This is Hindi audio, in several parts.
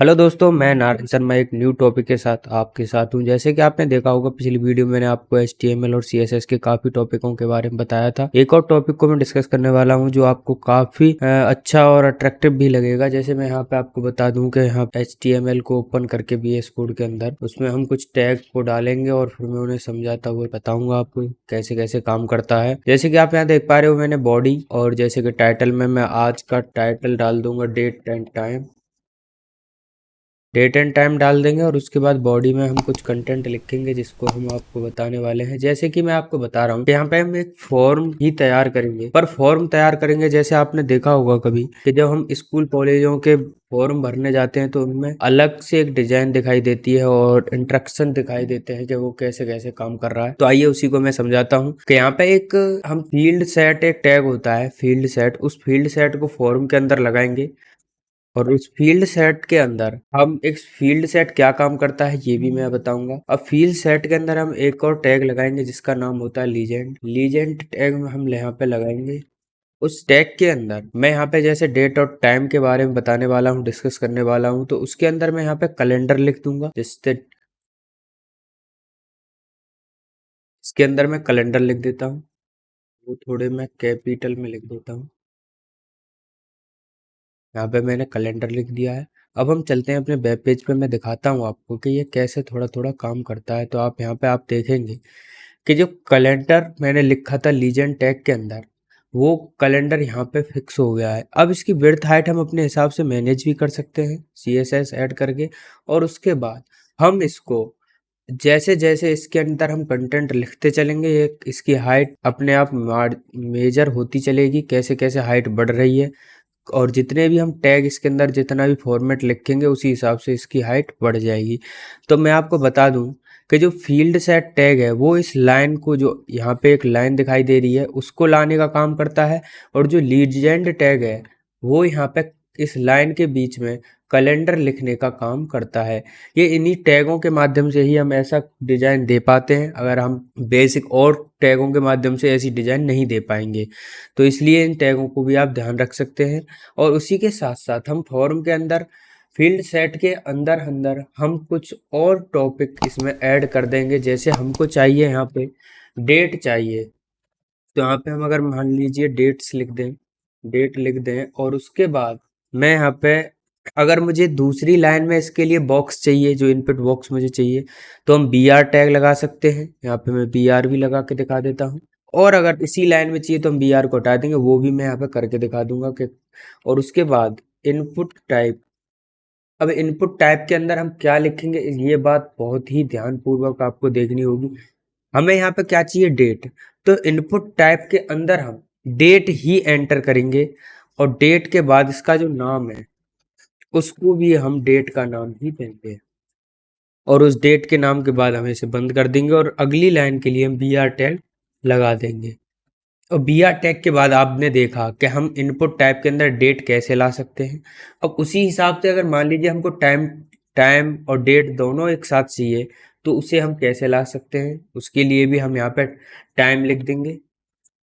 हेलो दोस्तों, मैं नारायण शर्मा एक न्यू टॉपिक के साथ आपके साथ हूं। जैसे कि आपने देखा होगा, पिछली वीडियो में मैंने आपको HTML और CSS के काफ़ी टॉपिकों के बारे में बताया था। एक और टॉपिक को मैं डिस्कस करने वाला हूं जो आपको काफ़ी अच्छा और अट्रैक्टिव भी लगेगा। जैसे मैं यहाँ पे आपको बता दूं कि यहाँ HTML को ओपन करके VS कोड के अंदर उसमें हम कुछ टैग को डालेंगे और फिर मैं उन्हें समझाता हुआ बताऊंगा आपको कैसे कैसे काम करता है। जैसे कि आप यहाँ देख पा रहे हो, मैंने बॉडी और जैसे कि टाइटल में मैं आज का टाइटल डाल दूंगा डेट एंड टाइम डाल देंगे और उसके बाद बॉडी में हम कुछ कंटेंट लिखेंगे जिसको हम आपको बताने वाले हैं। जैसे कि मैं आपको बता रहा हूँ कि यहाँ पे हम एक फॉर्म ही तैयार करेंगे, पर फॉर्म तैयार करेंगे जैसे आपने देखा होगा कभी कि जब हम स्कूल कॉलेजों के फॉर्म भरने जाते हैं तो उनमें अलग से एक डिजाइन दिखाई देती है और इंस्ट्रक्शन दिखाई देते हैं कि वो कैसे कैसे काम कर रहा है। तो आइए उसी को मैं समझाता हूँ कि यहाँ पे एक हम फील्ड सेट एक टैग होता है फील्ड सेट, उस फील्ड सेट को फॉर्म के अंदर लगाएंगे और उस फील्ड सेट के अंदर हम एक फील्ड सेट क्या काम करता है ये भी मैं बताऊंगा। अब फील्ड सेट के अंदर हम एक और टैग लगाएंगे जिसका नाम होता है लीजेंड। लीजेंड टैग में हम यहाँ पे लगाएंगे। उस टैग के अंदर मैं यहाँ पे जैसे डेट और टाइम के बारे में बताने वाला हूँ, डिस्कस करने वाला हूँ, तो उसके अंदर मैं यहाँ पे कैलेंडर लिख दूंगा। जिससे इसके अंदर मैं कैलेंडर लिख देता हूँ, वो थोड़े मैं कैपिटल में लिख देता हूँ। यहाँ पे मैंने कैलेंडर लिख दिया है। अब हम चलते हैं अपने वेब पेज पे, मैं दिखाता हूँ आपको कि ये कैसे थोड़ा थोड़ा काम करता है। तो आप यहाँ पे आप देखेंगे कि जो कैलेंडर मैंने लिखा था लीजेंड टैग के अंदर, वो कैलेंडर यहाँ पे फिक्स हो गया है। अब इसकी विड्थ हाइट हम अपने हिसाब से मैनेज भी कर सकते हैं CSS ऐड करके। और उसके बाद हम इसको जैसे जैसे इसके अंदर हम कंटेंट लिखते चलेंगे, ये इसकी हाइट अपने आप मेजर होती चलेगी, कैसे कैसे हाइट बढ़ रही है। और जितने भी हम टैग इसके अंदर जितना भी फॉर्मेट लिखेंगे उसी हिसाब से इसकी हाइट बढ़ जाएगी। तो मैं आपको बता दूं कि जो फील्ड सेट टैग है वो इस लाइन को, जो यहाँ पे एक लाइन दिखाई दे रही है, उसको लाने का काम करता है। और जो लीजेंड टैग है वो यहाँ पे इस लाइन के बीच में कैलेंडर लिखने का काम करता है। ये इन्हीं टैगों के माध्यम से ही हम ऐसा डिजाइन दे पाते हैं, अगर हम बेसिक और टैगों के माध्यम से ऐसी डिजाइन नहीं दे पाएंगे। तो इसलिए इन टैगों को भी आप ध्यान रख सकते हैं। और उसी के साथ साथ हम फॉर्म के अंदर फील्ड सेट के अंदर अंदर हम कुछ और टॉपिक इसमें ऐड कर देंगे। जैसे हमको चाहिए यहाँ पे डेट चाहिए, तो यहाँ पे हम अगर मान लीजिए डेट्स लिख दें, डेट लिख दें, और उसके बाद मैं यहाँ पे अगर मुझे दूसरी लाइन में इसके लिए बॉक्स चाहिए, जो इनपुट बॉक्स मुझे चाहिए, तो हम BR टैग लगा सकते हैं। यहाँ पे मैं BR भी लगा के दिखा देता हूँ। और अगर इसी लाइन में चाहिए तो हम BR को हटा देंगे, वो भी मैं यहाँ पे करके दिखा दूंगा कि। और उसके बाद इनपुट टाइप। अब इनपुट टाइप के अंदर हम क्या लिखेंगे, ये बात बहुत ही ध्यानपूर्वक आपको देखनी होगी। हमें यहाँ पे क्या चाहिए, डेट। तो इनपुट टाइप के अंदर हम डेट ही एंटर करेंगे और डेट के बाद इसका जो नाम है उसको भी हम डेट का नाम ही देंगे। और उस डेट के नाम के बाद हम इसे बंद कर देंगे और अगली लाइन के लिए हम BR टैग लगा देंगे। और BR टैग के बाद आपने देखा कि हम इनपुट टाइप के अंदर डेट कैसे ला सकते हैं। अब उसी हिसाब से अगर मान लीजिए हमको टाइम टाइम और डेट दोनों एक साथ चाहिए, तो उसे हम कैसे ला सकते हैं, उसके लिए भी हम यहाँ पे टाइम लिख देंगे।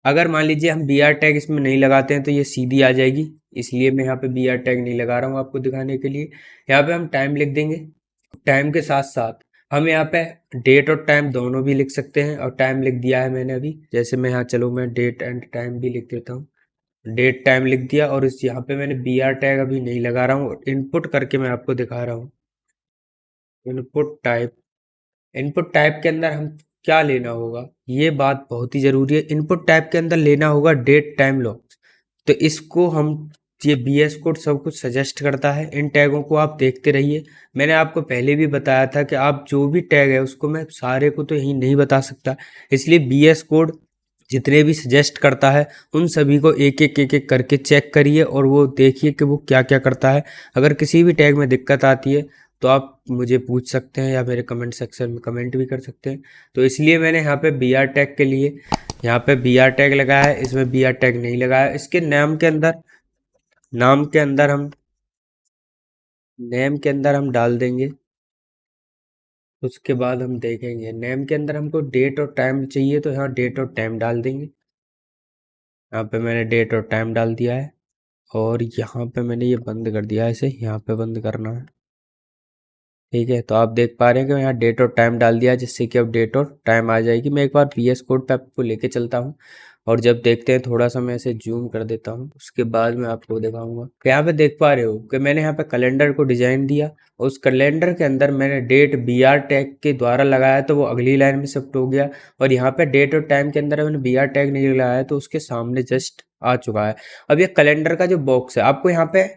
अगर मान लीजिए हम BR टैग इसमें नहीं लगाते हैं तो ये सीधी आ जाएगी, इसलिए मैं यहाँ पे BR टैग नहीं लगा रहा हूँ आपको दिखाने के लिए। यहाँ पे हम टाइम लिख देंगे। टाइम के साथ साथ हम यहाँ पे डेट और टाइम दोनों भी लिख सकते हैं, और टाइम लिख दिया है मैंने अभी। जैसे मैं यहाँ, चलो मैं डेट एंड टाइम भी लिख देता हूँ। डेट टाइम लिख दिया और इस यहाँ पे मैंने BR टैग अभी नहीं लगा रहा हूँ, इनपुट करके मैं आपको दिखा रहा हूँ। Input type. इनपुट टाइप के अंदर हम क्या लेना होगा, ये बात बहुत ही जरूरी है। इनपुट टाइप के अंदर लेना होगा डेट टाइम लॉग्स। तो इसको हम, ये VS कोड सब कुछ सजेस्ट करता है। इन टैगों को आप देखते रहिए। मैंने आपको पहले भी बताया था कि आप जो भी टैग है उसको, मैं सारे को तो यही नहीं बता सकता, इसलिए VS कोड जितने भी सजेस्ट करता है उन सभी को एक एक करके चेक करिए और वो देखिए कि वो क्या क्या करता है। अगर किसी भी टैग में दिक्कत आती है तो आप मुझे पूछ सकते हैं या मेरे कमेंट सेक्शन में कमेंट भी कर सकते हैं। तो इसलिए मैंने यहाँ पे BR टैग के लिए यहाँ पे BR टैग लगाया है, इसमें BR टैग नहीं लगाया। इसके नाम के अंदर हम नेम के अंदर हम डाल देंगे। उसके बाद हम देखेंगे नेम के अंदर हमको डेट और टाइम चाहिए, तो यहाँ डेट और टाइम डाल देंगे। यहाँ पे मैंने डेट और टाइम डाल दिया है और यहाँ पे मैंने ये बंद कर दिया है, इसे यहाँ पे बंद करना है। ठीक है, तो आप देख पा रहे हैं कि मैं यहाँ डेट और टाइम डाल दिया, जिससे कि अब डेट और टाइम आ जाएगी। मैं एक बार VS कोड पे आपको लेके चलता हूँ और जब देखते हैं, थोड़ा सा मैं इसे जूम कर देता हूँ, उसके बाद मैं आपको दिखाऊंगा। तो यहाँ पे देख पा रहे हो कि मैंने यहाँ पे कैलेंडर को डिजाइन दिया, उस कैलेंडर के अंदर मैंने डेट BR टैग के द्वारा लगाया तो वो अगली लाइन में शिफ्ट हो गया, और यहाँ पे डेट और टाइम के अंदर मैंने BR टैग नहीं लगाया तो उसके सामने जस्ट आ चुका है। अब ये कैलेंडर का जो बॉक्स है, आपको यहाँ पे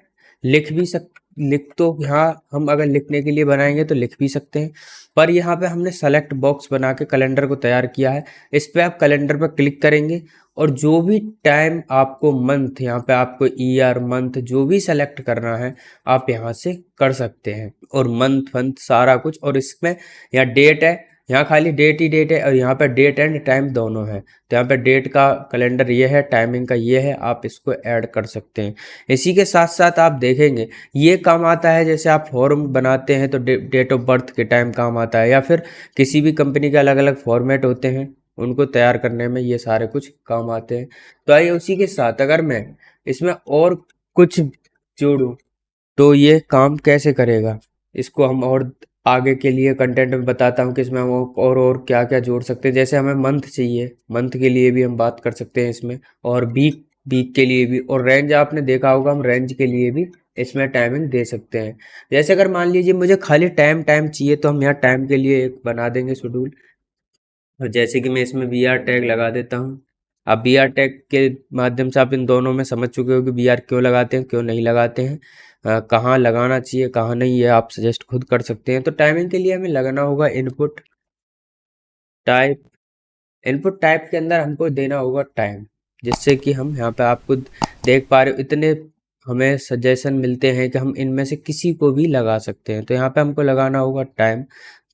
लिख भी सक लिख तो यहाँ हम अगर लिखने के लिए बनाएंगे तो लिख भी सकते हैं, पर यहाँ पे हमने सेलेक्ट बॉक्स बना के कैलेंडर को तैयार किया है। इस पे आप कैलेंडर पर क्लिक करेंगे और जो भी टाइम आपको, मंथ, यहाँ पे आपको ईयर, मंथ जो भी सेलेक्ट करना है आप यहाँ से कर सकते हैं, और मंथ वंथ सारा कुछ। और इसमें यहाँ डेट है, यहाँ खाली डेट ही डेट है, और यहाँ पे डेट एंड टाइम दोनों है। तो यहाँ पे डेट का कैलेंडर ये है, टाइमिंग का ये है, आप इसको ऐड कर सकते हैं। इसी के साथ साथ आप देखेंगे ये काम आता है, जैसे आप फॉर्म बनाते हैं तो डेट ऑफ बर्थ के टाइम काम आता है, या फिर किसी भी कंपनी के अलग अलग फॉर्मेट होते हैं, उनको तैयार करने में ये सारे कुछ काम आते हैं। तो आइए उसी के साथ अगर मैं इसमें और कुछ जोड़ूं तो ये काम कैसे करेगा, इसको हम और आगे के लिए कंटेंट में बताता हूँ कि इसमें हम और क्या क्या जोड़ सकते हैं। जैसे हमें मंथ चाहिए, मंथ के लिए भी हम बात कर सकते हैं इसमें, और वीक वीक के लिए भी, और रेंज आपने देखा होगा, हम रेंज के लिए भी इसमें टाइमिंग दे सकते हैं। जैसे अगर मान लीजिए मुझे खाली टाइम टाइम चाहिए तो हम यहाँ टाइम के लिए एक बना देंगे शेड्यूल, और जैसे कि मैं इसमें BR टैग लगा देता हूँ। अब BR टैग के माध्यम से आप इन दोनों में समझ चुके हो कि BR क्यों लगाते हैं, क्यों नहीं लगाते हैं, कहाँ लगाना चाहिए, कहाँ नहीं, ये आप सजेस्ट खुद कर सकते हैं। तो टाइमिंग के लिए हमें लगाना होगा इनपुट टाइप। इनपुट टाइप के अंदर हमको देना होगा टाइम, जिससे कि हम यहाँ पे आपको देख पा रहे हो इतने हमें सजेशन मिलते हैं कि हम इनमें से किसी को भी लगा सकते हैं। तो यहाँ पे हमको लगाना होगा टाइम।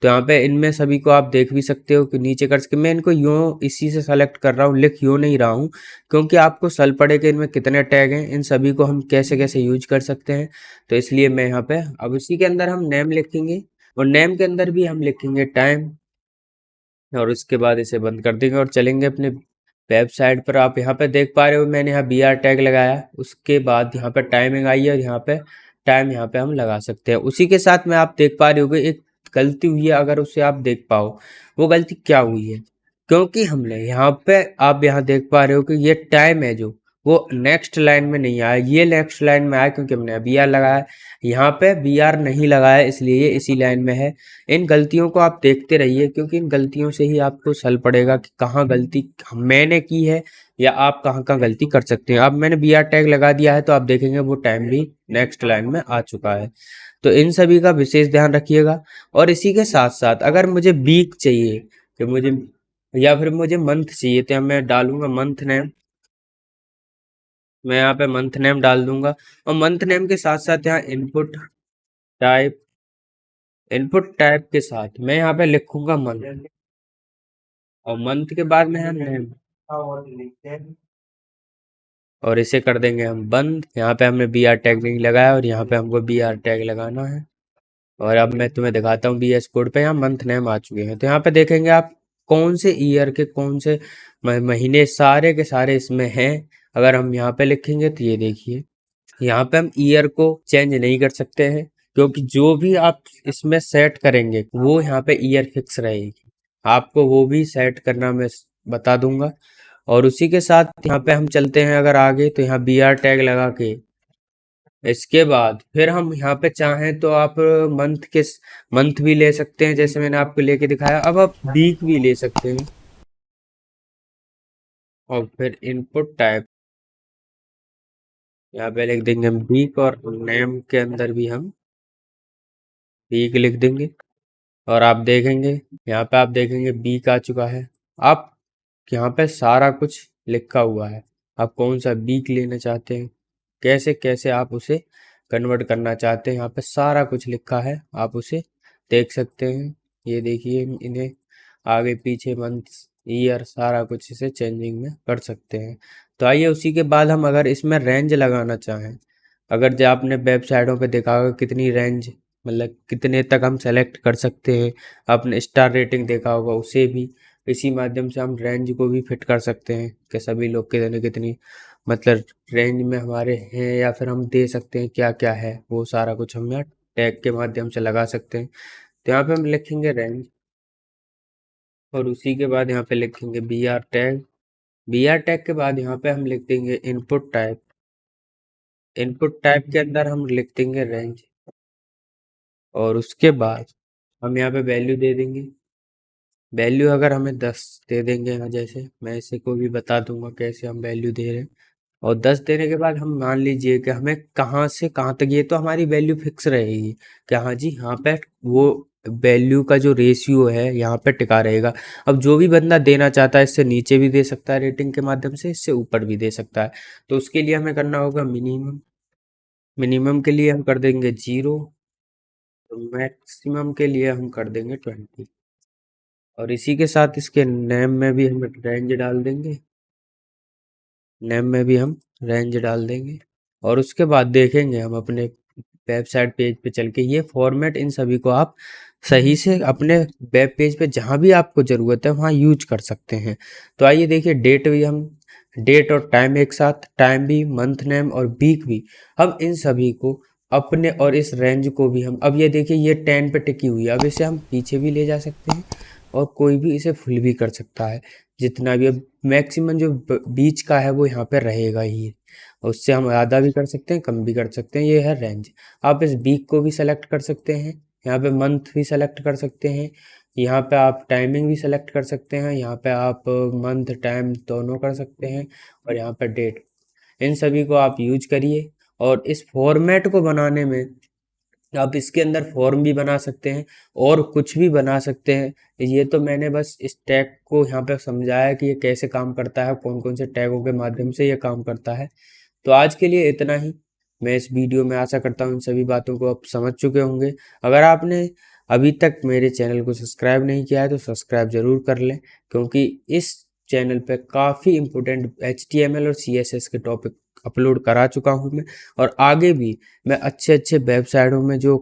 तो यहाँ पे इनमें सभी को आप देख भी सकते हो कि नीचे कर सके, मैं इनको यूँ इसी से सेलेक्ट कर रहा हूँ, लिख यूँ नहीं रहा हूँ, क्योंकि आपको सल पड़े कि इनमें कितने टैग हैं, इन सभी को हम कैसे कैसे यूज कर सकते हैं। तो इसलिए मैं यहाँ पे अब इसी के अंदर हम नेम लिखेंगे, और नेम के अंदर भी हम लिखेंगे टाइम, और उसके बाद इसे बंद कर देंगे और चलेंगे अपने वेबसाइट पर। आप यहाँ पे देख पा रहे हो मैंने यहाँ BR टैग लगाया, उसके बाद यहाँ पे टाइमिंग आई है, और यहाँ पे टाइम यहाँ पे हम लगा सकते हैं। उसी के साथ में आप देख पा रहे हो एक गलती हुई है, अगर उसे आप देख पाओ वो गलती क्या हुई है, क्योंकि हमने यहाँ पे, आप यहाँ देख पा रहे हो कि ये टाइम है जो, वो नेक्स्ट लाइन में नहीं आया, ये नेक्स्ट लाइन में आया क्योंकि हमने BR लगाया। यहाँ पे BR नहीं लगाया, इसलिए ये इसी लाइन में है। इन गलतियों को आप देखते रहिए, क्योंकि इन गलतियों से ही आपको सल पड़ेगा कि कहाँ गलती मैंने की है, या आप कहाँ कहाँ गलती कर सकते हैं। अब मैंने BR टैग लगा दिया है तो आप देखेंगे वो टाइम भी नेक्स्ट लाइन में आ चुका है। तो इन सभी का विशेष ध्यान रखिएगा। और इसी के साथ साथ अगर मुझे वीक चाहिए, कि मुझे, या फिर मुझे मंथ चाहिए, तो मैं डालूंगा मंथ नेम। मैं यहाँ पे मंथ नेम डाल दूंगा, और मंथ नेम के साथ साथ यहाँ टाइप इनपुट टाइप के साथ मैं यहाँ पे लिखूंगा मंथ, और मंथ के बाद में हम नेम, और इसे कर देंगे हम बंद। यहाँ पे हमने BR टैग नहीं लगाया, और यहाँ पे हमको BR टैग लगाना है। और अब मैं तुम्हें दिखाता हूँ VS कोड पे, यहाँ मंथ नेम आ चुके हैं। तो यहाँ पे देखेंगे आप कौन से ईयर के कौन से महीने सारे के सारे इसमें हैं। अगर हम यहाँ पे लिखेंगे तो ये देखिए, यहाँ पे हम ईयर को चेंज नहीं कर सकते हैं, क्योंकि जो भी आप इसमें सेट करेंगे वो यहाँ पे ईयर फिक्स रहेगी। आपको वो भी सेट करना मैं बता दूंगा। और उसी के साथ यहाँ पे हम चलते हैं अगर आगे, तो यहाँ BR टैग लगा के इसके बाद फिर हम यहाँ पे चाहें तो आप मंथ भी ले सकते हैं, जैसे मैंने आपको लेके दिखाया। अब आप वीक भी ले सकते हैं, और फिर इनपुट टाइप यहाँ पे लिख देंगे हम वीक, और नेम के अंदर भी हम वीक लिख देंगे। और आप देखेंगे, यहाँ पे आप देखेंगे वीक आ चुका है। आप यहाँ पे सारा कुछ लिखा हुआ है, आप कौन सा वीक लेना चाहते हैं, कैसे कैसे आप उसे कन्वर्ट करना चाहते हैं, यहाँ पे सारा कुछ लिखा है, आप उसे देख सकते हैं। ये देखिए, इन्हें आगे पीछे मंथ ईयर सारा कुछ इसे चेंजिंग में कर सकते हैं। तो आइए उसी के बाद हम अगर इसमें रेंज लगाना चाहें, अगर जो आपने वेबसाइटों पे देखा होगा कितनी रेंज, मतलब कितने तक हम सेलेक्ट कर सकते हैं, आपने स्टार रेटिंग देखा होगा उसे भी, इसी माध्यम से हम रेंज को भी फिट कर सकते हैं कि सभी लोग कितने कितनी मतलब रेंज में हमारे हैं, या फिर हम दे सकते हैं क्या क्या है, वो सारा कुछ हम यहाँ टैग के माध्यम से लगा सकते हैं। तो यहाँ पे हम लिखेंगे रेंज और उसी के बाद यहाँ पे लिखेंगे br टैग के बाद यहाँ पे हम लिख देंगे इनपुट टाइप के अंदर हम लिख देंगे रेंज और उसके बाद हम यहाँ पे वैल्यू दे देंगे। वैल्यू अगर हमें 10 दे देंगे यहाँ, जैसे मैं इसे को भी बता दूंगा कैसे हम वैल्यू दे रहे हैं। और 10 देने के बाद हम मान लीजिए कि हमें कहाँ से कहाँ तक, ये तो हमारी वैल्यू फिक्स रहेगी कि हाँ जी यहाँ पे वो वैल्यू का जो रेशियो है यहाँ पे टिका रहेगा। अब जो भी बंदा देना चाहता है इससे नीचे भी दे सकता है रेटिंग के माध्यम से, इससे ऊपर भी दे सकता है। तो उसके लिए हमें करना होगा मिनिमम। मिनिमम के लिए हम कर देंगे 0, तो मैक्सिमम के लिए हम कर देंगे 20। और इसी के साथ इसके नेम में भी हम रेंज डाल देंगे। नेम में भी हम रेंज डाल देंगे और उसके बाद देखेंगे हम अपने वेबसाइट पेज पे चल के ये फॉर्मेट इन सभी को आप सही से अपने वेब पेज पे जहाँ भी आपको ज़रूरत है वहाँ यूज कर सकते हैं। तो आइए देखिए, डेट और टाइम एक साथ, टाइम भी, मंथ नेम और वीक भी, हम इन सभी को अपने, और इस रेंज को भी हम, अब ये देखिए ये 10 पे टिकी हुई है, अब इसे हम पीछे भी ले जा सकते हैं और कोई भी इसे फुल भी कर सकता है जितना भी। अब मैक्सिमम जो बीच का है वो यहाँ पे रहेगा ही, और उससे हम ज़्यादा भी कर सकते हैं, कम भी कर सकते हैं। ये है रेंज। आप इस वीक को भी सेलेक्ट कर सकते हैं, यहाँ पे मंथ भी सेलेक्ट कर सकते हैं, यहाँ पे आप टाइमिंग भी सेलेक्ट कर सकते हैं, यहाँ पे आप मंथ टाइम दोनों कर सकते हैं, और यहाँ पे डेट। इन सभी को आप यूज करिए और इस फॉर्मेट को बनाने में आप इसके अंदर फॉर्म भी बना सकते हैं और कुछ भी बना सकते हैं। ये तो मैंने बस इस टैग को यहाँ पे समझाया कि ये कैसे काम करता है, कौन कौन से टैगों के माध्यम से ये काम करता है। तो आज के लिए इतना ही। मैं इस वीडियो में आशा करता हूँ इन सभी बातों को आप समझ चुके होंगे। अगर आपने अभी तक मेरे चैनल को सब्सक्राइब नहीं किया है तो सब्सक्राइब ज़रूर कर लें, क्योंकि इस चैनल पे काफ़ी इम्पोर्टेंट HTML और CSS के टॉपिक अपलोड करा चुका हूँ मैं, और आगे भी मैं अच्छे अच्छे वेबसाइटों में जो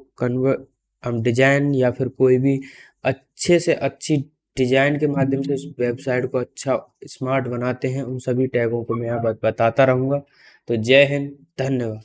हम डिजाइन या फिर कोई भी अच्छे से अच्छी डिजाइन के माध्यम से उस वेबसाइट को अच्छा स्मार्ट बनाते हैं, उन सभी टैगों को मैं यहाँ बताता रहूँगा। तो जय हिंद, धन्यवाद।